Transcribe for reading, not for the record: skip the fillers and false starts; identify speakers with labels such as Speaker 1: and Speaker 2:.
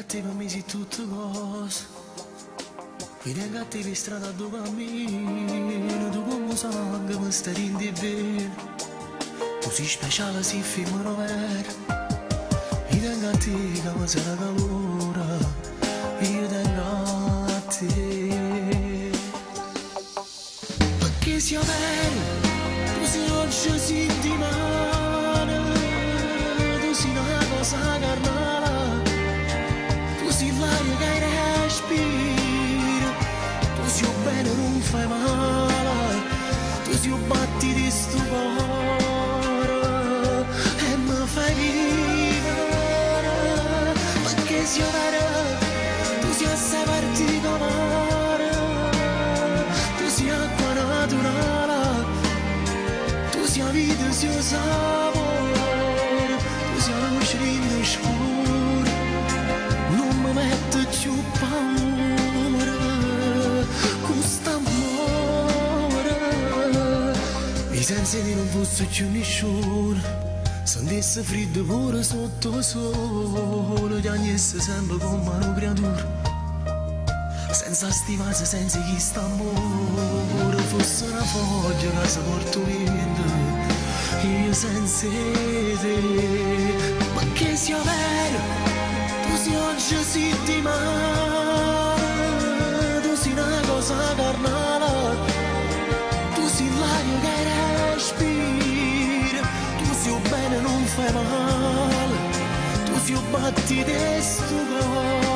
Speaker 1: te per me sei tutto cosa. Mi tengo a te per strada dove cammino, tu come sangue mi stai in bene. Tu sei speciale, sei femmina vera. Mi tengo a te che mi sarà calore, io tengo a te. Perché sia vero, tu sei oggi settimana, tu sei una cosa carnale, tu sei l'aria che respira, tu sei bene non fai male, tu sei un batti di sto cuore e mi fai vivere. Perché sia vero, tu sei assai particolare, tu sei acqua naturale, tu sei vita, sei sapore, tu sei luce in scuro, non mi metto più paura, questo amore. I sensi non fosse più nessuno, sentisse freddo pure sotto sole, piagnesse sempre come una creatura, senza stivare, senza chi sta amore, fosse una foglia che si porta vento, io senza te. Perché sia vero, tu sei oggi settimana, tu sei una cosa carnale, tu sei l'aria che respira, tu sei bene non fai male, tu sei batti di sto cuore